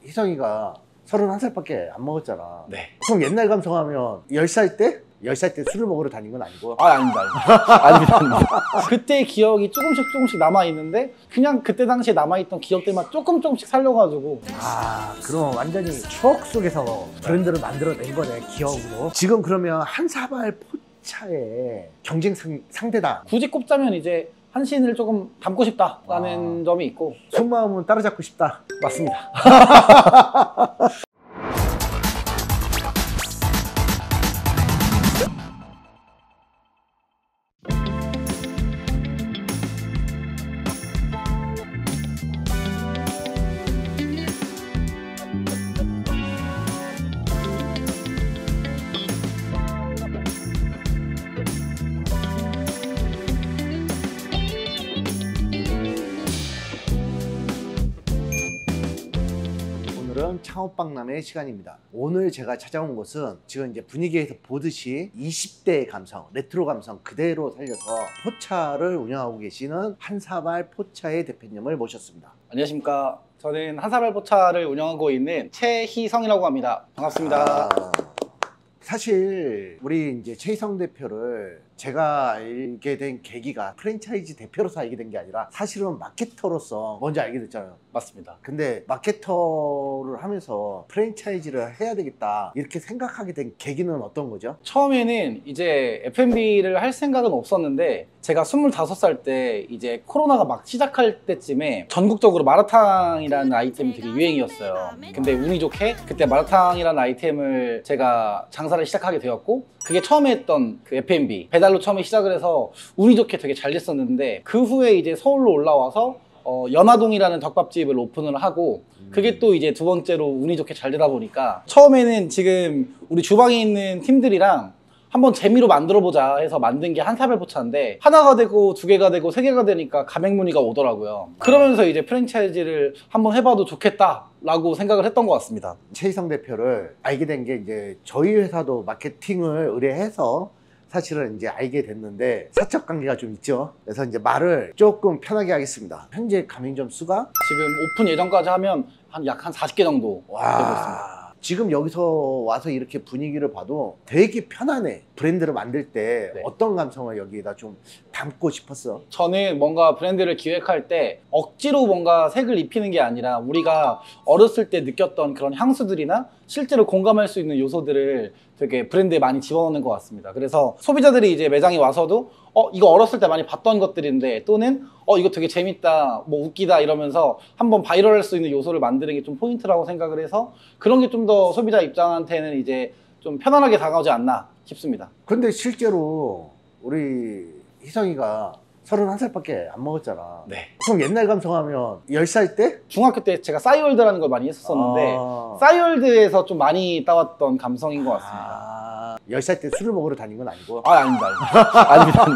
희성이가 31살밖에 안 먹었잖아. 네. 그럼 옛날 감성하면 10살 때? 10살 때 술을 먹으러 다닌 건 아니고? 아닙니다. 아닙니다. 그때 기억이 조금씩 남아있는데 그냥 그때 당시에 남아있던 기억들만 조금씩 살려가지고. 그럼 완전히 추억 속에서 브랜드를 만들어낸 거네, 기억으로. 지금 그러면 한사발 포차의 경쟁 상대다. 굳이 꼽자면 이제 한신을 조금 닮고 싶다라는 점이 있고. 속마음은 따라잡고 싶다. 맞습니다. 오늘은 창업박람회 시간입니다. 오늘 제가 찾아온 곳은 지금 이제 분위기에서 보듯이 20대의 감성, 레트로 감성 그대로 살려서 포차를 운영하고 계시는 한사발 포차의 대표님을 모셨습니다. 안녕하십니까. 저는 한사발 포차를 운영하고 있는 최희성이라고 합니다. 반갑습니다. 사실 우리 이제 최희성 대표를 제가 알게 된 계기가 프랜차이즈 대표로서 알게 된 게 아니라 사실은 마케터로서 먼저 알게 됐잖아요. 맞습니다. 근데 마케터를 하면서 프랜차이즈를 해야 되겠다 이렇게 생각하게 된 계기는 어떤 거죠? 처음에는 이제 F&B를 할 생각은 없었는데 제가 25살 때 이제 코로나가 막 시작할 때쯤에 전국적으로 마라탕이라는 아이템이 되게 유행이었어요. 근데 운이 좋게 그때 마라탕이라는 아이템을 제가 장사를 시작하게 되었고 그게 처음에 했던 그 F&B 배달로 처음에 시작을 해서 운이 좋게 되게 잘 됐었는데 그 후에 이제 서울로 올라와서 연화동이라는 덮밥집을 오픈을 하고 그게 또 이제 두 번째로 운이 좋게 잘 되다 보니까 처음에는 지금 우리 주방에 있는 팀들이랑 한번 재미로 만들어보자 해서 만든 게 한사발 포차인데 하나가 되고 두 개가 되고 세 개가 되니까 가맹문의가 오더라고요. 그러면서 이제 프랜차이즈를 한번 해봐도 좋겠다라고 생각을 했던 것 같습니다. 최희성 대표를 알게 된 게 이제 저희 회사도 마케팅을 의뢰해서 사실은 이제 알게 됐는데 사적 관계가 좀 있죠. 그래서 이제 말을 조금 편하게 하겠습니다. 현재 가맹점 수가 지금 오픈 예정까지 하면 약 한 40개 정도 되고 있습니다. 지금 여기서 와서 이렇게 분위기를 봐도 되게 편안해. 브랜드를 만들 때 네. 어떤 감성을 여기에다 좀 담고 싶었어? 저는 뭔가 브랜드를 기획할 때 억지로 뭔가 색을 입히는 게 아니라 우리가 어렸을 때 느꼈던 그런 향수들이나 실제로 공감할 수 있는 요소들을 되게 브랜드에 많이 집어넣는 것 같습니다. 그래서 소비자들이 이제 매장에 와서도 이거 어렸을 때 많이 봤던 것들인데 또는 이거 되게 재밌다, 뭐 웃기다 이러면서 한번 바이럴할 수 있는 요소를 만드는 게 좀 포인트라고 생각을 해서 그런 게 좀 더 소비자 입장한테는 이제 좀 편안하게 다가오지 않나 싶습니다. 근데 실제로 우리 희성이가 31살밖에 안 먹었잖아. 네. 그럼 옛날 감성하면 10살 때? 중학교 때 제가 싸이월드라는 걸 많이 했었었는데 싸이월드에서 좀 많이 따왔던 감성인 것 같습니다. 10살 때 술을 먹으러 다닌 건 아니고? 아닙니다. 아닙니다.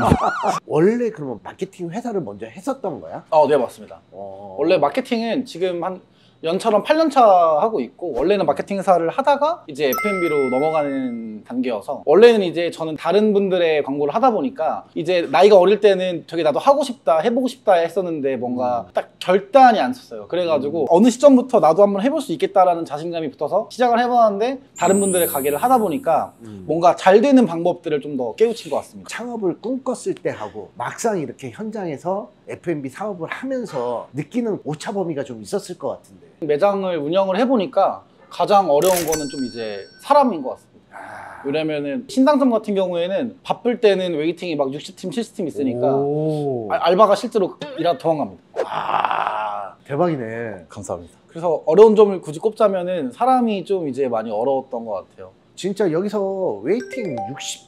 원래 그러면 마케팅 회사를 먼저 했었던 거야? 네, 맞습니다. 원래 마케팅은 지금 한 연처럼 8년 차 하고 있고 원래는 마케팅 회사를 하다가 이제 F&B로 넘어가는 단계여서 원래는 이제 저는 다른 분들의 광고를 하다 보니까 이제 나이가 어릴 때는 되게 나도 하고 싶다 해보고 싶다 했었는데 뭔가 딱 결단이 안 섰어요. 그래가지고 어느 시점부터 나도 한번 해볼 수 있겠다라는 자신감이 붙어서 시작을 해봤는데 다른 분들의 가게를 하다 보니까 뭔가 잘 되는 방법들을 좀 더 깨우친 것 같습니다. 창업을 꿈꿨을 때 하고 막상 이렇게 현장에서 F&B 사업을 하면서 느끼는 오차 범위가 좀 있었을 것 같은데. 매장을 운영을 해보니까 가장 어려운 거는 좀 이제 사람인 것 같습니다. 왜냐면은 신당점 같은 경우에는 바쁠 때는 웨이팅이 막 60팀, 70팀 있으니까 알바가 실제로 일하다 도망갑니다. 대박이네. 감사합니다. 그래서 어려운 점을 굳이 꼽자면은 사람이 좀 이제 많이 어려웠던 것 같아요. 진짜 여기서 웨이팅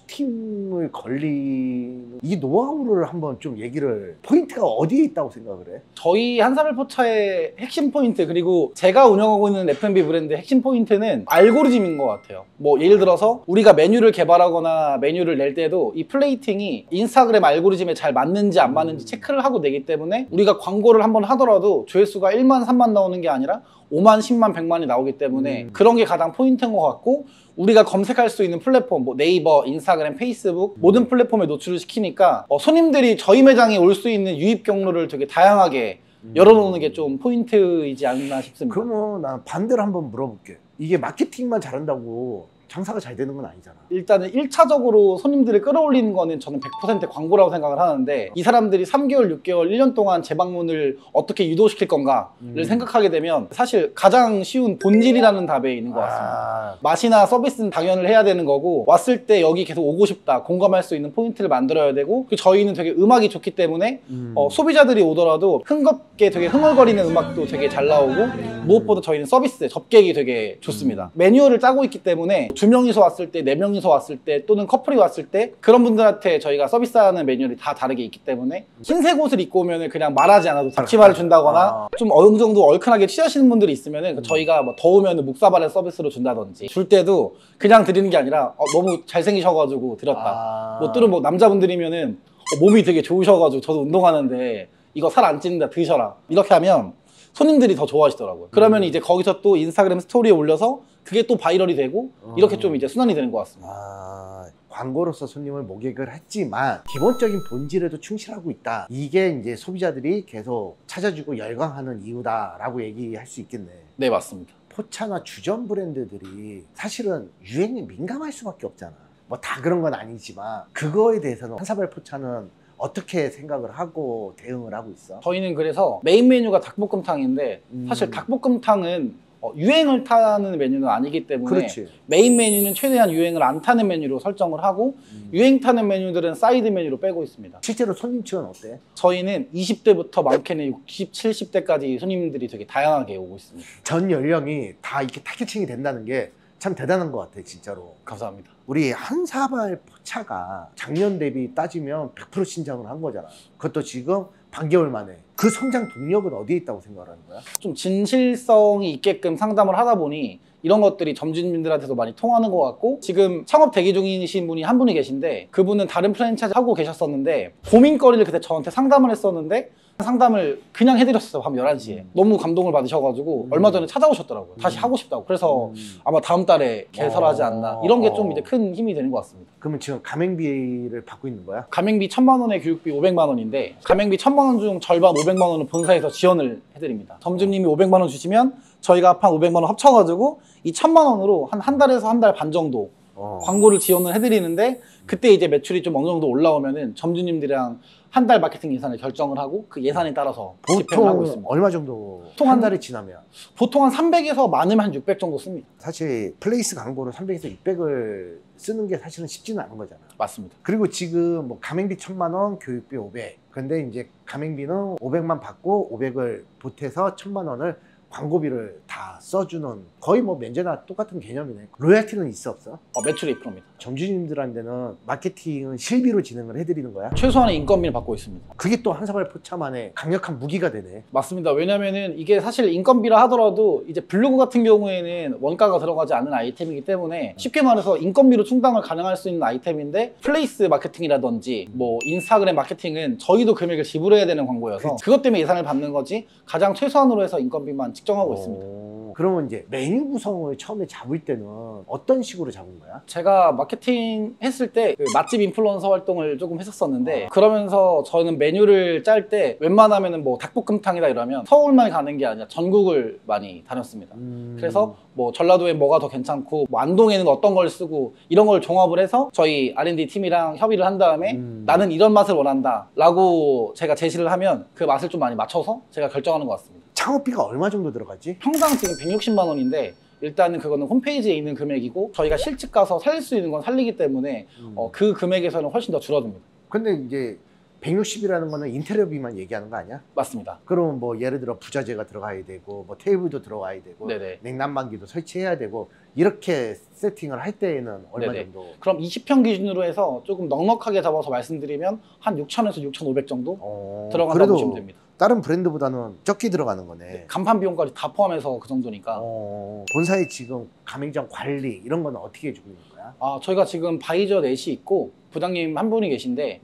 60팀을 걸리는 이 노하우를 한번 좀 얘기를 포인트가 어디에 있다고 생각을 해? 저희 한사발 포차의 핵심 포인트 그리고 제가 운영하고 있는 F&B 브랜드의 핵심 포인트는 알고리즘인 것 같아요. 뭐 예를 들어서 우리가 메뉴를 개발하거나 메뉴를 낼 때도 이 플레이팅이 인스타그램 알고리즘에 잘 맞는지 안 맞는지 체크를 하고 내기 때문에 우리가 광고를 한번 하더라도 조회수가 1만 3만 나오는 게 아니라 5만 10만 100만이 나오기 때문에 그런 게 가장 포인트인 것 같고 우리가 검색할 수 있는 플랫폼 뭐 네이버, 인스타그램, 페이스북 모든 플랫폼에 노출을 시키니까 손님들이 저희 매장에 올 수 있는 유입 경로를 되게 다양하게 열어놓는 게 좀 포인트이지 않나 싶습니다. 그러면 난 반대로 한번 물어볼게. 이게 마케팅만 잘한다고 장사가 잘 되는 건 아니잖아. 일단은 1차적으로 손님들을 끌어올리는 거는 저는 100% 광고라고 생각을 하는데, 이 사람들이 3개월, 6개월, 1년 동안 재방문을 어떻게 유도시킬 건가를 생각하게 되면 사실 가장 쉬운 본질이라는 답에 있는 것 같습니다. 맛이나 서비스는 당연을 해야 되는 거고, 왔을 때 여기 계속 오고 싶다, 공감할 수 있는 포인트를 만들어야 되고, 저희는 되게 음악이 좋기 때문에 소비자들이 오더라도 흥겹게 되게 흥얼거리는 음악도 되게 잘 나오고, 무엇보다 저희는 서비스, 접객이 되게 좋습니다. 매뉴얼을 짜고 있기 때문에 2명이서 왔을 때, 4명이서 왔을 때, 또는 커플이 왔을 때 그런 분들한테 저희가 서비스하는 매뉴얼이 다 다르게 있기 때문에, 흰색 옷을 입고 오면 그냥 말하지 않아도 잡치마를 준다거나 좀 어느 정도 얼큰하게 취하시는 분들이 있으면 저희가 뭐 더우면 묵사발을 서비스로 준다든지, 줄 때도 그냥 드리는 게 아니라 너무 잘생기셔가지고 드렸다, 뭐 또는 뭐 남자분들이면은 몸이 되게 좋으셔가지고 저도 운동하는데 이거 살 안 찌는다 드셔라, 이렇게 하면 손님들이 더 좋아하시더라고요. 그러면 이제 거기서 또 인스타그램 스토리에 올려서 그게 또 바이럴이 되고, 이렇게 좀 이제 순환이 되는 것 같습니다. 광고로서 손님을 모객을 했지만 기본적인 본질에도 충실하고 있다. 이게 이제 소비자들이 계속 찾아주고 열광하는 이유다라고 얘기할 수 있겠네. 네, 맞습니다. 포차나 주전 브랜드들이 사실은 유행에 민감할 수밖에 없잖아. 뭐 다 그런 건 아니지만 그거에 대해서는 한사발 포차는 어떻게 생각을 하고 대응을 하고 있어? 저희는 그래서 메인 메뉴가 닭볶음탕인데, 사실 닭볶음탕은 유행을 타는 메뉴는 아니기 때문에 그렇지. 메인 메뉴는 최대한 유행을 안 타는 메뉴로 설정을 하고, 유행 타는 메뉴들은 사이드 메뉴로 빼고 있습니다. 실제로 손님층은 어때? 저희는 20대부터 많게는 60, 70대까지 손님들이 되게 다양하게 오고 있습니다. 전 연령이 다 이렇게 타겟층이 된다는 게 참 대단한 것 같아, 진짜로. 감사합니다. 우리 한사발 포차가 작년 대비 따지면 100% 신장을 한 거잖아. 그것도 지금 반개월 만에. 그 성장 동력은 어디에 있다고 생각하는 거야? 좀 진실성이 있게끔 상담을 하다 보니 이런 것들이 점주님들한테도 많이 통하는 것 같고, 지금 창업 대기 중이신 분이 한 분이 계신데, 그분은 다른 프랜차이즈 하고 계셨었는데 고민거리를 그때 저한테 상담을 했었는데, 상담을 그냥 해드렸어요. 밤 11시에. 너무 감동을 받으셔가지고 얼마 전에 찾아오셨더라고요. 다시 하고 싶다고. 그래서 아마 다음 달에 개설하지 않나, 이런 게 좀 이제 큰 힘이 되는 것 같습니다. 그러면 지금 가맹비를 받고 있는 거야? 가맹비 1,000만 원에 교육비 500만 원인데, 가맹비 1,000만 원 중 절반 500만 원은 본사에서 지원을 해드립니다. 점주님이 500만 원 주시면 저희가 합한 500만 원 합쳐가지고 이 1,000만 원으로 한 달에서 한 달 반 정도 광고를 지원을 해드리는데, 그때 이제 매출이 좀 어느 정도 올라오면은 점주님들이랑 한 달 마케팅 예산을 결정을 하고 그 예산에 따라서 집행을 하고 있습니다. 얼마 정도? 보통 한 달이 지나면? 보통 한 300에서 많으면 한 600 정도 씁니다. 사실 플레이스 광고를 300에서 600을 쓰는 게 사실은 쉽지는 않은 거잖아. 맞습니다. 그리고 지금 뭐 가맹비 1,000만 원, 교육비 500. 근데 이제 가맹비는 500만 받고 500을 보태서 1,000만 원을 광고비를 다 써주는, 거의 뭐 면제나 똑같은 개념이네. 로얄티는 있어 없어? 매출이 2%입니다. 점주님들한테는 마케팅은 실비로 진행을 해드리는 거야? 최소한의 인건비를 받고 있습니다. 그게 또 한사발 포차만의 강력한 무기가 되네. 맞습니다. 왜냐면은 이게 사실 인건비라 하더라도 이제 블로그 같은 경우에는 원가가 들어가지 않은 아이템이기 때문에, 쉽게 말해서 인건비로 충당을 가능할 수 있는 아이템인데, 플레이스 마케팅이라든지 뭐 인스타그램 마케팅은 저희도 금액을 지불해야 되는 광고여서 그것 때문에 예산을 받는 거지, 가장 최소한으로 해서 인건비만 측정하고 있습니다. 그러면 이제 메뉴 구성을 처음에 잡을 때는 어떤 식으로 잡은 거야? 제가 마케팅 했을 때 그 맛집 인플루언서 활동을 조금 했었었는데, 그러면서 저는 메뉴를 짤 때 웬만하면은 뭐 닭볶음탕이다 이러면 서울만 가는 게 아니라 전국을 많이 다녔습니다. 그래서 뭐 전라도에 뭐가 더 괜찮고, 뭐 안동에는 어떤 걸 쓰고, 이런 걸 종합을 해서 저희 R&D 팀이랑 협의를 한 다음에 나는 이런 맛을 원한다 라고 제가 제시를 하면 그 맛을 좀 많이 맞춰서 제가 결정하는 것 같습니다. 창업비가 얼마 정도 들어갔지? 평당 지금 160만 원인데, 일단은 그거는 홈페이지에 있는 금액이고, 저희가 실직 가서 살릴 수 있는 건 살리기 때문에 그 금액에서는 훨씬 더 줄어듭니다. 근데 이제 160이라는 거는 인테리어비만 얘기하는 거 아니야? 맞습니다. 그러면 뭐 예를 들어 부자재가 들어가야 되고, 뭐 테이블도 들어가야 되고, 네네. 냉난방기도 설치해야 되고, 이렇게 세팅을 할 때에는 얼마 네네. 정도? 그럼 20평 기준으로 해서 조금 넉넉하게 잡아서 말씀드리면 한 6,000에서 6,500 정도 들어간다고 그래도 보시면 됩니다. 다른 브랜드보다는 적게 들어가는 거네. 간판 비용까지 다 포함해서 그 정도니까. 본사의 지금 가맹점 관리 이런 거는 어떻게 해주고 있는 거야? 저희가 지금 바이저 넷이 있고 부장님 한 분이 계신데,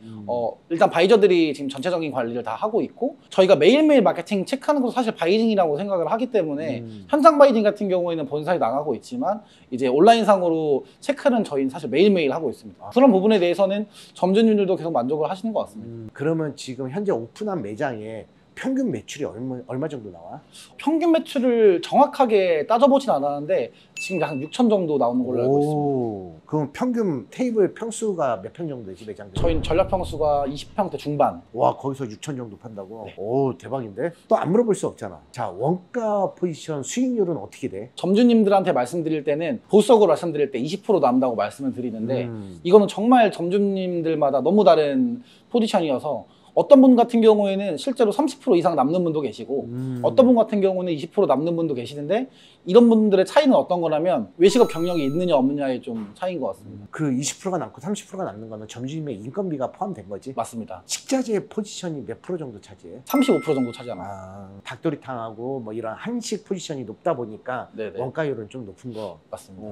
일단 바이저들이 지금 전체적인 관리를 다 하고 있고, 저희가 매일매일 마케팅 체크하는 것도 사실 바이징이라고 생각을 하기 때문에 현장 바이징 같은 경우에는 본사에 나가고 있지만, 이제 온라인상으로 체크는 저희는 사실 매일매일 하고 있습니다. 그런 부분에 대해서는 점주님들도 계속 만족을 하시는 것 같습니다. 그러면 지금 현재 오픈한 매장에 평균 매출이 얼마 정도 나와? 평균 매출을 정확하게 따져보진 않았는데 지금 한 6천 정도 나오는 걸로 알고 있습니다. 그럼 평균 테이블 평수가 몇 평 정도 되지, 매장? 저희는 전략 평수가 20평대 중반. 와, 거기서 6천 정도 판다고? 네. 오, 대박인데? 또 안 물어볼 수 없잖아. 자, 원가 포지션 수익률은 어떻게 돼? 점주님들한테 말씀드릴 때는 보수적으로 말씀드릴 때 20% 남다고 말씀을 드리는데 이거는 정말 점주님들마다 너무 다른 포지션이어서 어떤 분 같은 경우에는 실제로 30% 이상 남는 분도 계시고 어떤 분 같은 경우는 20% 남는 분도 계시는데 이런 분들의 차이는 어떤 거냐면 외식업 경력이 있느냐 없느냐의 좀 차이인 것 같습니다. 그 20%가 남고 30%가 남는 거는 점주님의 인건비가 포함된 거지? 맞습니다. 식자재 포지션이 몇 프로 정도 차지해? 35% 정도 차지합니다. 닭도리탕하고 뭐 이런 한식 포지션이 높다 보니까 네네. 원가율은 좀 높은 거. 맞습니다.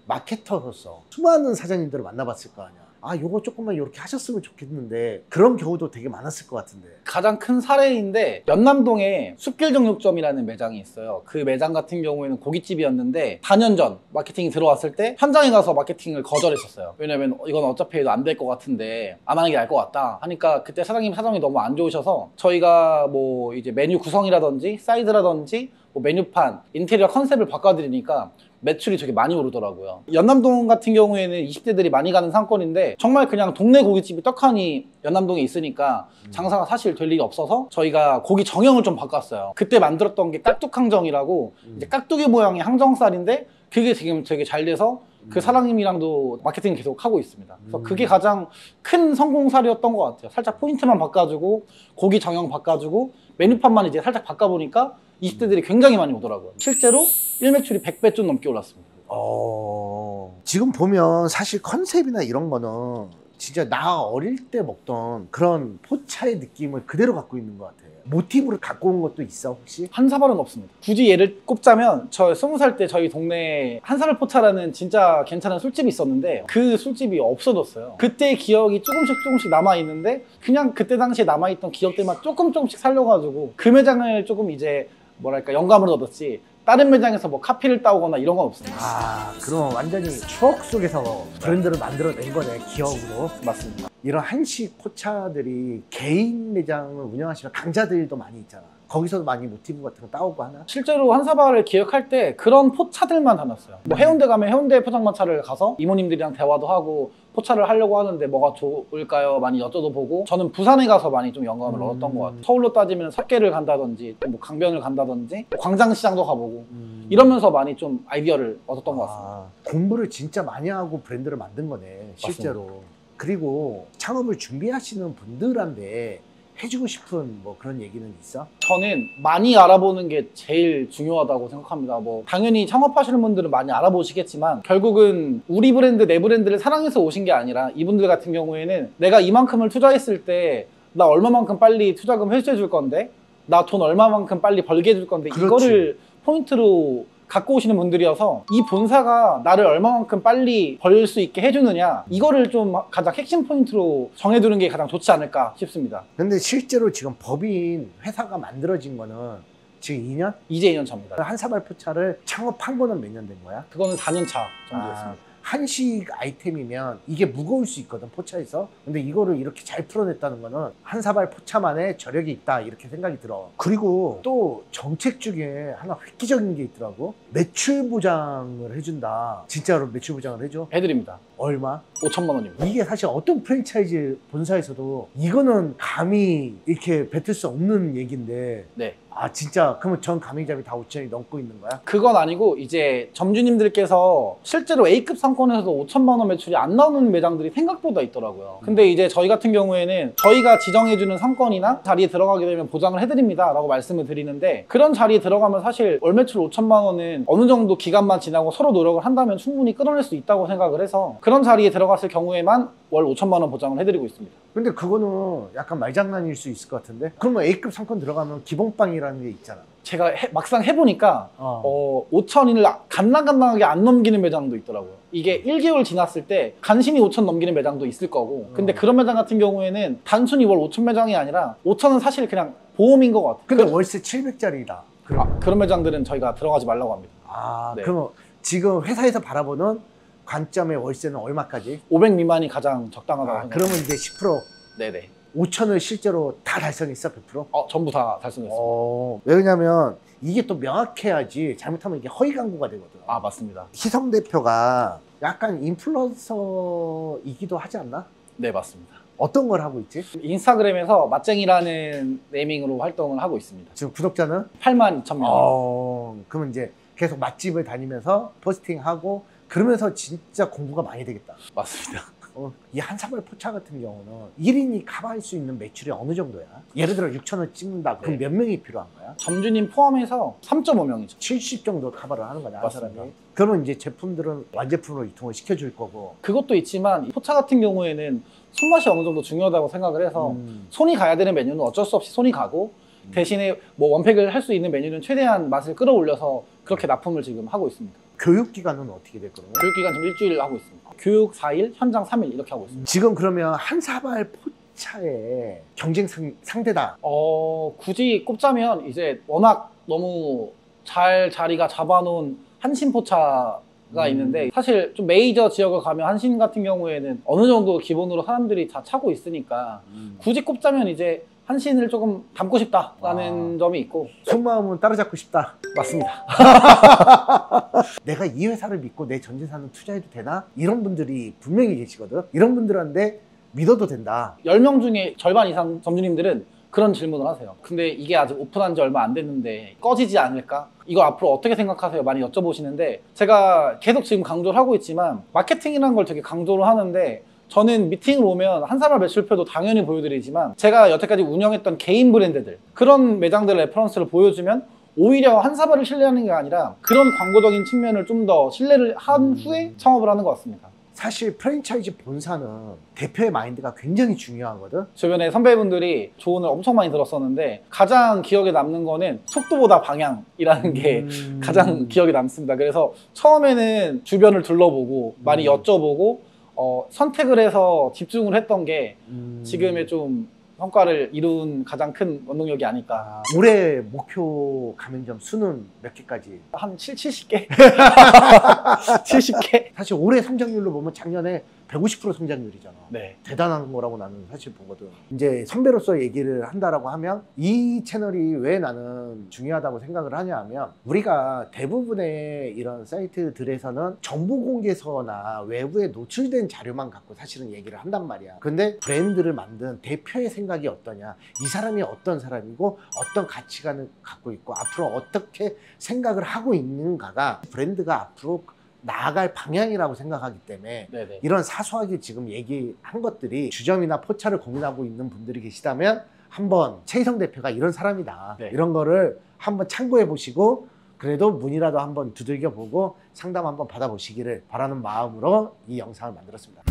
마케터로서 수많은 사장님들을 만나봤을 거 아니야. 요거 조금만 이렇게 하셨으면 좋겠는데 그런 경우도 되게 많았을 것 같은데. 가장 큰 사례인데 연남동에 숲길 정육점이라는 매장이 있어요. 그 매장 같은 경우에는 고깃집이었는데 4년 전 마케팅이 들어왔을 때 현장에 가서 마케팅을 거절했었어요. 왜냐면 이건 어차피 해도 안 될 것 같은데 안 하는 게 나을 것 같다 하니까 그때 사장님 사정이 너무 안 좋으셔서 저희가 뭐 이제 메뉴 구성이라든지 사이즈라든지 뭐 메뉴판, 인테리어 컨셉을 바꿔드리니까 매출이 되게 많이 오르더라고요. 연남동 같은 경우에는 20대들이 많이 가는 상권인데 정말 그냥 동네 고깃집이 떡하니 연남동에 있으니까 장사가 사실 될 일이 없어서 저희가 고기 정형을 좀 바꿨어요. 그때 만들었던 게 깍둑항정이라고 이제 깍두기 모양의 항정살인데 그게 지금 되게 잘 돼서 그 사장님이랑도 마케팅 계속 하고 있습니다. 그래서 그게 가장 큰 성공 사례였던 것 같아요. 살짝 포인트만 바꿔주고 고기 정형 바꿔주고 메뉴판만 이제 살짝 바꿔보니까 20대들이 굉장히 많이 오더라고요. 실제로 일매출이 100배 좀 넘게 올랐습니다. 지금 보면 사실 컨셉이나 이런 거는 진짜 나 어릴 때 먹던 그런 포차의 느낌을 그대로 갖고 있는 것 같아요. 모티브를 갖고 온 것도 있어 혹시? 한사발은 없습니다. 굳이 예를 꼽자면 저 20살 때 저희 동네에 한사발 포차라는 진짜 괜찮은 술집이 있었는데 그 술집이 없어졌어요. 그때 기억이 조금씩 남아있는데 그냥 그때 당시에 남아있던 기억들만 조금씩 살려가지고 그 매장을 조금 이제 뭐랄까 영감을 얻었지 다른 매장에서 뭐 카피를 따오거나 이런 건 없습니다. 그럼 완전히 추억 속에서 브랜드를 만들어낸 거네, 기억으로. 맞습니다. 이런 한식 포차들이 개인 매장을 운영하시는 강자들도 많이 있잖아. 거기서도 많이 모티브 같은 거 따오고 하나? 실제로 한사발을 기획할 때 그런 포차들만 다녔어요. 뭐 해운대 가면 해운대 포장마차를 가서 이모님들이랑 대화도 하고 포차를 하려고 하는데 뭐가 좋을까요? 많이 여쭤보고 저는 부산에 가서 많이 좀 영감을 얻었던 것 같아요. 서울로 따지면 석계를 간다든지 뭐 강변을 간다든지 뭐 광장시장도 가보고 이러면서 많이 좀 아이디어를 얻었던 것 같습니다. 공부를 진짜 많이 하고 브랜드를 만든 거네, 실제로. 맞습니다. 그리고 창업을 준비하시는 분들한테 해주고 싶은 뭐 그런 얘기는 있어? 저는 많이 알아보는 게 제일 중요하다고 생각합니다. 뭐 당연히 창업하시는 분들은 많이 알아보시겠지만 결국은 우리 브랜드, 내 브랜드를 사랑해서 오신 게 아니라 이분들 같은 경우에는 내가 이만큼을 투자했을 때 나 얼마만큼 빨리 투자금 회수해 줄 건데 나 돈 얼마만큼 빨리 벌게 해줄 건데 그렇지. 이거를 포인트로 갖고 오시는 분들이어서 이 본사가 나를 얼마만큼 빨리 벌 수 있게 해주느냐 이거를 좀 가장 핵심 포인트로 정해두는 게 가장 좋지 않을까 싶습니다. 근데 실제로 지금 법인 회사가 만들어진 거는 지금 2년? 이제 2년 차입니다. 한사발 포차를 창업한 거는 몇 년 된 거야? 그거는 4년 차 정도였습니다. 한식 아이템이면 이게 무거울 수 있거든, 포차에서. 근데 이거를 이렇게 잘 풀어냈다는 거는 한사발 포차만의 저력이 있다, 이렇게 생각이 들어. 그리고 또 정책 중에 하나 획기적인 게 있더라고. 매출 보장을 해준다. 진짜로 매출 보장을 해줘? 해드립니다. 얼마? 5천만 원입니다. 이게 사실 어떤 프랜차이즈 본사에서도 이거는 감히 이렇게 뱉을 수 없는 얘기인데. 네. 진짜 그러면 전 가맹점이 다 5천이 넘고 있는 거야? 그건 아니고 이제 점주님들께서 실제로 A급 상권에서도 5천만 원 매출이 안 나오는 매장들이 생각보다 있더라고요. 근데 이제 저희 같은 경우에는 저희가 지정해주는 상권이나 자리에 들어가게 되면 보장을 해드립니다 라고 말씀을 드리는데 그런 자리에 들어가면 사실 월 매출 5천만 원은 어느 정도 기간만 지나고 서로 노력을 한다면 충분히 끌어낼 수 있다고 생각을 해서 그런 자리에 들어갔을 경우에만 월 5천만 원 보장을 해드리고 있습니다. 근데 그거는 약간 말장난일 수 있을 것 같은데? 그러면 A급 상권 들어가면 기본빵이라는 게 있잖아. 제가 막상 해보니까 5천을 간당간당하게 안 넘기는 매장도 있더라고요. 이게 1개월 지났을 때 간신히 5천 넘기는 매장도 있을 거고 근데 그런 매장 같은 경우에는 단순히 월 5천 매장이 아니라 5천은 사실 그냥 보험인 것 같아요. 근데 월세 700짜리다. 그런 매장들은 저희가 들어가지 말라고 합니다. 네. 그럼 지금 회사에서 바라보는 관점의 월세는 얼마까지? 500 미만이 가장 적당하다고 생각합니다. 그러면 이제 10%? 네네. 5천을 실제로 다 달성했어, 100%? 전부 다 달성했습니다. 왜냐면 이게 또 명확해야지 잘못하면 이게 허위 광고가 되거든. 맞습니다. 희성 대표가 약간 인플루언서이기도 하지 않나? 네, 맞습니다. 어떤 걸 하고 있지? 인스타그램에서 맛쟁이라는 네이밍으로 활동을 하고 있습니다. 지금 구독자는? 82,000명. 그러면 이제 계속 맛집을 다니면서 포스팅하고 그러면서 진짜 공부가 많이 되겠다. 맞습니다. 이 한사발 포차 같은 경우는 1인이 커버할 수 있는 매출이 어느 정도야? 예를 들어 6천원 찍는다. 그럼 네. 몇 명이 필요한 거야? 점주님 포함해서 3.5명이죠. 70 정도 커버를 하는 거냐, 한 사람이? 맞습니다. 그러면 이제 제품들은 완제품으로 유통을 시켜줄 거고. 그것도 있지만 포차 같은 경우에는 손맛이 어느 정도 중요하다고 생각을 해서 손이 가야 되는 메뉴는 어쩔 수 없이 손이 가고 대신에 뭐 원팩을 할 수 있는 메뉴는 최대한 맛을 끌어올려서 그렇게 납품을 지금 하고 있습니다. 교육기간은 어떻게 될 거예요? 교육기간 지금 일주일 하고 있습니다. 교육 4일, 현장 3일 이렇게 하고 있습니다. 지금 그러면 한사발 포차의 경쟁 상대다. 굳이 꼽자면 이제 워낙 너무 잘 자리가 잡아놓은 한신포차가 있는데 사실 좀 메이저 지역을 가면 한신 같은 경우에는 어느 정도 기본으로 사람들이 다 차고 있으니까 굳이 꼽자면 이제 한신을 조금 닮고 싶다라는 점이 있고. 속마음은 따라잡고 싶다. 맞습니다. 내가 이 회사를 믿고 내 전 재산을 투자해도 되나? 이런 분들이 분명히 계시거든. 이런 분들한테 믿어도 된다. 10명 중에 절반 이상 점주님들은 그런 질문을 하세요. 근데 이게 아직 오픈한 지 얼마 안 됐는데 꺼지지 않을까? 이거 앞으로 어떻게 생각하세요? 많이 여쭤보시는데 제가 계속 지금 강조를 하고 있지만 마케팅이라는 걸 되게 강조를 하는데 저는 미팅을 오면 한사발 매출표도 당연히 보여드리지만 제가 여태까지 운영했던 개인 브랜드들 그런 매장들 레퍼런스를 보여주면 오히려 한사발을 신뢰하는 게 아니라 그런 광고적인 측면을 좀 더 신뢰를 한 후에 창업을 하는 것 같습니다. 사실 프랜차이즈 본사는 대표의 마인드가 굉장히 중요하거든. 주변에 선배분들이 조언을 엄청 많이 들었었는데 가장 기억에 남는 거는 속도보다 방향이라는 게 가장 기억에 남습니다. 그래서 처음에는 주변을 둘러보고 많이 여쭤보고 선택을 해서 집중을 했던 게 지금의 좀 성과를 이룬 가장 큰 원동력이 아닐까. 올해 목표 가맹점 수는 몇 개까지? 한 70개? 70개? 사실 올해 성장률로 보면 작년에 150% 성장률이잖아. 네. 대단한 거라고 나는 사실 보거든. 이제 선배로서 얘기를 한다라고 하면 이 채널이 왜 나는 중요하다고 생각을 하냐 하면 우리가 대부분의 이런 사이트들에서는 정보 공개서나 외부에 노출된 자료만 갖고 사실은 얘기를 한단 말이야. 근데 브랜드를 만든 대표의 생각이 어떠냐, 이 사람이 어떤 사람이고 어떤 가치관을 갖고 있고 앞으로 어떻게 생각을 하고 있는가가 브랜드가 앞으로 나아갈 방향이라고 생각하기 때문에 네네. 이런 사소하게 지금 얘기한 것들이 주점이나 포차를 고민하고 있는 분들이 계시다면 한번 최희성 대표가 이런 사람이다. 네. 이런 거를 한번 참고해 보시고 그래도 문이라도 한번 두들겨 보고 상담 한번 받아보시기를 바라는 마음으로 이 영상을 만들었습니다.